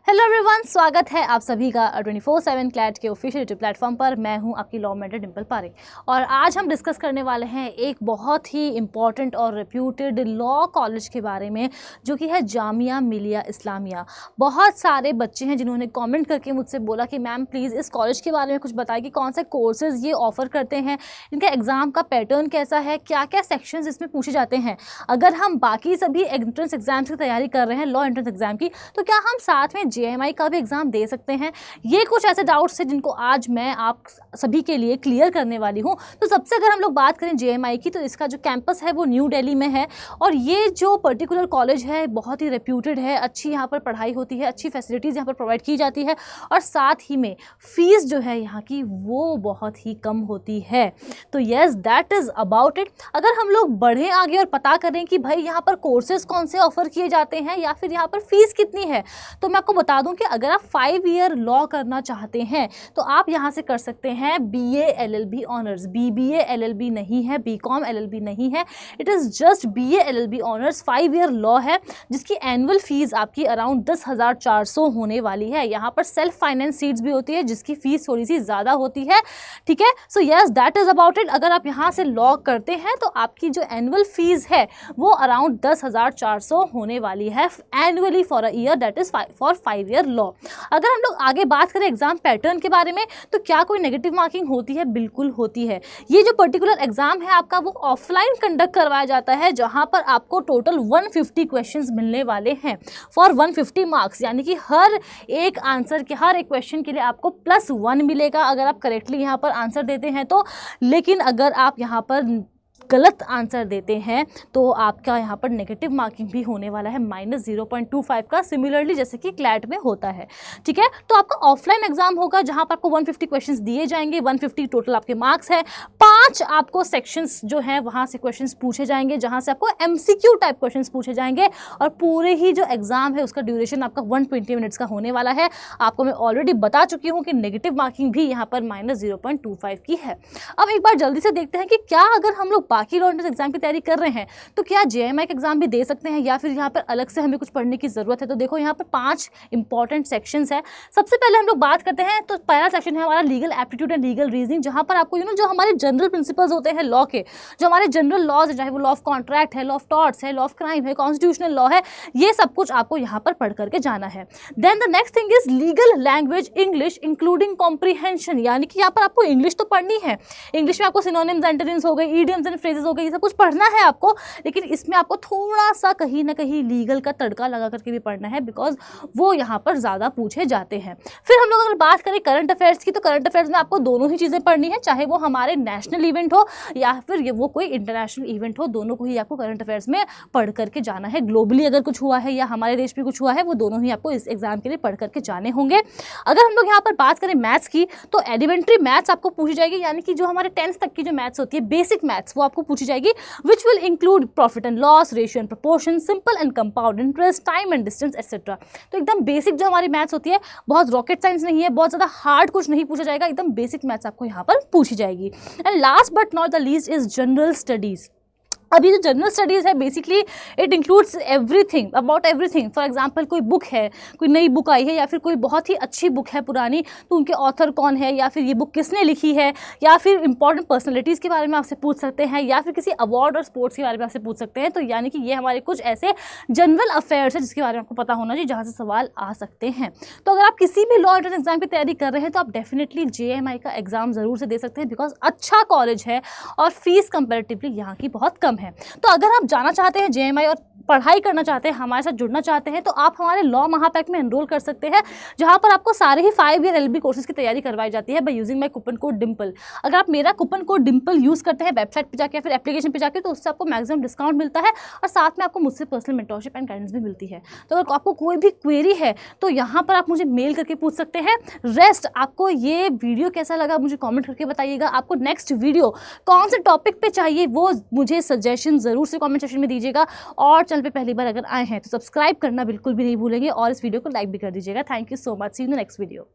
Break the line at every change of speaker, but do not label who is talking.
Hello everyone, स्वागत है आप सभी का 24/7 क्लैट के ऑफिशियल यूट्यूब प्लेटफॉर्म पर। मैं हूं आपकी लॉ मेंटर डिम्पल पारेख और आज हम डिस्कस करने वाले हैं एक बहुत ही इम्पॉर्टेंट और रेप्यूटेड लॉ कॉलेज के बारे में, जो कि है जामिया मिलिया इस्लामिया। बहुत सारे बच्चे हैं जिन्होंने कमेंट करके मुझसे बोला कि मैम प्लीज़ इस कॉलेज के बारे में कुछ बताइए कि कौन से कोर्सेज़ ये ऑफ़र करते हैं, इनका एग्ज़ाम का पैटर्न कैसा है, क्या क्या सेक्शंस इसमें पूछे जाते हैं। अगर हम बाकी सभी एंट्रेंस एग्जाम्स की तैयारी कर रहे हैं लॉ एंट्रेंस एग्ज़ाम की, तो क्या हम साथ में JMI का भी एग्ज़ाम दे सकते हैं। ये कुछ ऐसे डाउट्स हैं जिनको आज मैं आप सभी के लिए क्लियर करने वाली हूँ। तो सबसे अगर हम लोग बात करें JMI की, तो इसका जो कैंपस है वो न्यू दिल्ली में है और ये जो पर्टिकुलर कॉलेज है बहुत ही रेप्यूटेड है। अच्छी यहाँ पर पढ़ाई होती है, अच्छी फैसिलिटीज़ यहाँ पर प्रोवाइड की जाती है और साथ ही में फ़ीस जो है यहाँ की वो बहुत ही कम होती है। तो yes, that is about it. अगर हम लोग बढ़ें आगे और पता करें कि भाई यहाँ पर कोर्सेज़ कौन से ऑफ़र किए जाते हैं या फिर यहाँ पर फ़ीस कितनी है, तो मैं आपको बता दूं कि अगर आप 5 ईयर लॉ करना चाहते हैं तो आप यहाँ से कर सकते हैं BA LLB honours. BBA LLB नहीं है, BCom LLB नहीं है, it is just BA LLB honours. 5 year law है जिसकी एनुअल फीस आपकी अराउंड 10,400 होने वाली है। यहाँ पर सेल्फ फाइनेंस सीट्स भी होती है जिसकी फ़ीस थोड़ी सी ज़्यादा होती है, ठीक है। So yes, that is about it. अगर आप यहाँ से लॉ करते हैं तो आपकी जो एनुअल फीस है वो अराउंड 10,400 होने वाली है annually for a year, that is for 5 year law. अगर हम लोग आगे बात करें एग्जाम पैटर्न के बारे में, तो क्या कोई नेगेटिव मार्किंग होती है? बिल्कुल होती है। ये जो पर्टिकुलर एग्जाम है आपका वो ऑफलाइन कंडक्ट करवाया जाता है, जहां पर आपको टोटल 150 क्वेश्चंस मिलने वाले हैं फॉर 150 मार्क्स, यानी कि हर एक आंसर के, हर एक क्वेश्चन के लिए आपको +1 मिलेगा अगर आप करेक्टली यहाँ पर आंसर देते हैं तो। लेकिन अगर आप यहाँ पर गलत आंसर देते हैं तो आपका यहाँ पर नेगेटिव मार्किंग भी होने वाला है -0.25 का, सिमिलरली जैसे कि क्लैट में होता है, ठीक है। तो आपका ऑफलाइन एग्जाम होगा जहाँ पर आपको 150 क्वेश्चंस दिए जाएंगे, 150 टोटल आपके मार्क्स है। 5 आपको सेक्शंस जो हैं वहाँ से क्वेश्चंस पूछे जाएंगे, जहाँ से आपको MCQ टाइप क्वेश्चंस पूछे जाएंगे और पूरे ही जो एग्जाम है उसका ड्यूरेशन आपका 120 मिनट्स का होने वाला है। आपको मैं ऑलरेडी बता चुकी हूँ कि नेगेटिव मार्किंग भी यहाँ पर -0.25 की है। अब एक बार जल्दी से देखते हैं कि क्या अगर हम लोग बाकी लॉ एंट्रेंस एग्जाम की तैयारी कर रहे हैं तो क्या JMI का एग्जाम भी दे सकते हैं या फिर यहाँ पर अलग से हमें कुछ पढ़ने की जरूरत है। तो देखो यहाँ पर 5 इंपॉर्टेंट सेक्शंस है। सबसे पहले हम लोग बात करते हैं तो पहला सेक्शन है हमारा legal aptitude and legal reasoning, जहाँ पर आपको जो हमारे जनरल प्रिंसिपल्स होते हैं लॉ के, जो हमारे जनरल लॉज है, चाहे वो लॉ ऑफ कॉन्ट्रैक्ट है, लॉ ऑफ टॉर्ट्स है, लॉ ऑफ क्राइम है, कॉन्स्टिट्यूशनल लॉ है, ये सब कुछ आपको यहाँ पर पढ़ करके जाना है। Then the next thing is legal language English including comprehension, यानी कि यहाँ पर आपको इंग्लिश तो पढ़नी है। इंग्लिश में आपको सिनोनिम्स, एंटोनिम्स हो गए, ईडियम्स एंड फ्रेजेस हो गए, ये सब कुछ पढ़ना है आपको, लेकिन इसमें आपको थोड़ा सा कहीं ना कहीं लीगल का तड़का लगा करके भी पढ़ना है, बिकॉज वो यहाँ पर ज़्यादा पूछे जाते हैं। फिर हम लोग अगर बात करें करंट अफेयर्स की, तो करंट अफेयर्स में आपको दोनों ही चीज़ें पढ़नी है, चाहे वो हमारे नेशनल इवेंट हो या फिर ये वो कोई इंटरनेशनल इवेंट हो, दोनों को ही आपको करंट अफेयर्स में पढ़ करके जाना है। ग्लोबली अगर कुछ हुआ है या हमारे देश में कुछ हुआ है, वो दोनों ही आपको इस एग्जाम के लिए पढ़ करके जाने होंगे। अगर हम लोग यहाँ पर बात करें मैथ्स की, तो एलिमेंट्री मैथ्स आपको पूछी जाएगी, यानी कि जो हमारे 10th तक की जो मैथ्स होती है, बेसिक मैथ्स, वो आपको पूछी जाएगी, which will include profit and loss, ratio and proportion, simple and compound interest, time and distance etc. तो एकदम बेसिक जो हमारी मैथ्स होती है, बहुत रॉकेट साइंस नहीं है, बहुत ज़्यादा हार्ड कुछ नहीं पूछा जाएगा, एकदम बेसिक मैथ्स आपको यहाँ पर पूछी जाएगी। And last but not the least is general studies. अभी जो जनरल स्टडीज़ है basically it includes everything, about everything. For example कोई बुक है, कोई नई बुक आई है या फिर कोई बहुत ही अच्छी बुक है पुरानी, तो उनके ऑथर कौन है या फिर ये बुक किसने लिखी है, या फिर इंपॉर्टेंट पर्सनैलिटीज़ के बारे में आपसे पूछ सकते हैं, या फिर किसी अवार्ड और स्पोर्ट्स के बारे में आपसे पूछ सकते हैं। तो यानी कि ये हमारे कुछ ऐसे जनरल अफेयर्स है जिसके बारे में आपको पता होना चाहिए, जहाँ से सवाल आ सकते हैं। तो अगर आप किसी भी लॉ एंट्रेंस एग्जाम की तैयारी कर रहे हैं तो आप डेफिनेटली JMI का एग्जाम ज़रूर से दे सकते हैं, बिकॉज अच्छा कॉलेज है और फीस कंपेरेटिवली यहाँ की बहुत कम है। तो अगर आप जाना चाहते हैं JMI और पढ़ाई करना चाहते हैं, हमारे साथ जुड़ना चाहते हैं, तो आप हमारे लॉ महापैक में एनरोल कर सकते हैं, जहां पर आपको सारे ही 5 ईयर LLB कोर्सेज की तैयारी करवाई जाती है by using my coupon code Dimple. अगर आप मेरा कूपन कोड डिम्पल यूज़ करते हैं वेबसाइट पे जाके या फिर एप्लीकेशन पे जाके, तो उससे आपको मैक्सिमम डिस्काउंट मिलता है और साथ में आपको मुझसे पर्सनल मेंटरशिप एंड गाइडेंस भी मिलती है। तो अगर आपको कोई भी क्वेरी है तो यहाँ पर आप मुझे मेल करके पूछ सकते हैं। रेस्ट आपको ये वीडियो कैसा लगा मुझे कॉमेंट करके बताइएगा। आपको नेक्स्ट वीडियो कौन से टॉपिक पर चाहिए वो मुझे सजेशन ज़रूर से कॉमेंट सेक्शन में दीजिएगा। और चैनल पे पहली बार अगर आए हैं तो सब्सक्राइब करना बिल्कुल भी नहीं भूलेंगे और इस वीडियो को लाइक भी कर दीजिएगा। Thank you so much, see you in the next video.